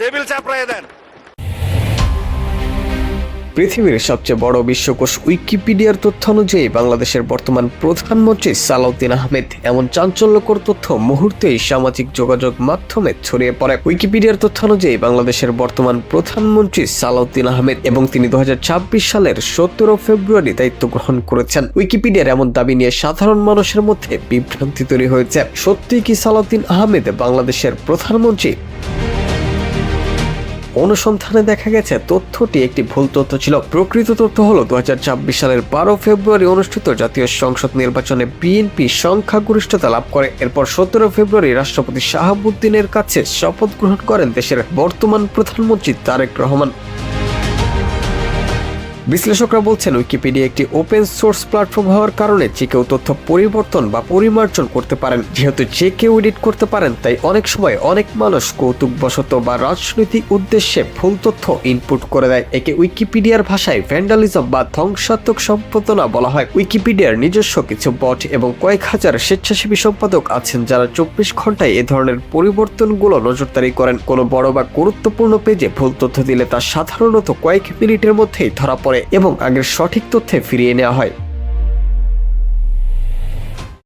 Table চাপড়ায় দেন। পৃথিবীর সবচেয়ে বড় বিশ্বকোষ উইকিপিডিয়ার তথ্য অনুযায়ী বাংলাদেশের বর্তমান প্রধানমন্ত্রী সালাউদ্দিন আহমেদ। এমন চাঞ্চল্যকর তথ্য মুহূর্তেই সামাজিক যোগাযোগ মাধ্যমে ছড়িয়ে পড়ে। উইকিপিডিয়ার তথ্য অনুযায়ী বাংলাদেশের বর্তমান প্রধানমন্ত্রী সালাউদ্দিন আহমেদ এবং তিনি 2026 সালের 17 ফেব্রুয়ারি দায়িত্ব গ্রহণ করেছেন। উইকিপিডিয়ার এমন দাবি নিয়ে সাধারণ মানুষের মধ্যে বিভ্রান্তি তৈরি হয়েছে। সত্যি কি সালাউদ্দিন আহমেদ বাংলাদেশের প্রধানমন্ত্রী? অনুসন্ধানে দেখা গেছে তথ্যটি একটি ভুল তথ্য ছিল। প্রকৃত তথ্য হলো 2026 সালের 12 ফেব্রুয়ারি অনুষ্ঠিত জাতীয় সংসদ নির্বাচনে বিএনপি সংখ্যাগরিষ্ঠতা লাভ করে। এরপর 17 ফেব্রুয়ারি রাষ্ট্রপতি শাহাবুদ্দিনের কাছে শপথ গ্রহণ করেন দেশের বর্তমান প্রধানমন্ত্রী তারেক রহমান। বিশ্লেষকরা বলছেন, উইকিপিডিয়া একটি ওপেন সোর্স প্ল্যাটফর্ম হওয়ার কারণে যে কেউ তথ্য পরিবর্তন বা পরিমার্জন করতে পারেন। যেহেতু যে কেউ এডিট করতে পারেন, তাই অনেক সময় অনেক মানুষ কৌতুকবশত বা রাজনৈতিক উদ্দেশ্যে ভুল তথ্য ইনপুট করে দেয়। একে উইকিপিডিয়ার ভাষায় ভ্যান্ডালিজম বা ধ্বংসাত্মক সম্পাদনা বলা হয়। উইকিপিডিয়ার নিজস্ব কিছু বট এবং কয়েক হাজার স্বেচ্ছাসেবী সম্পাদক আছেন যারা 24 ঘন্টায় এ ধরনের পরিবর্তনগুলো নজরদারি করেন। কোনো বড় বা গুরুত্বপূর্ণ পেজে ভুল তথ্য দিলে তা সাধারণত কয়েক মিনিটের মধ্যেই ধরা পড়ে এবং আগের সঠিক তথ্যে ফিরিয়ে নেওয়া হয়।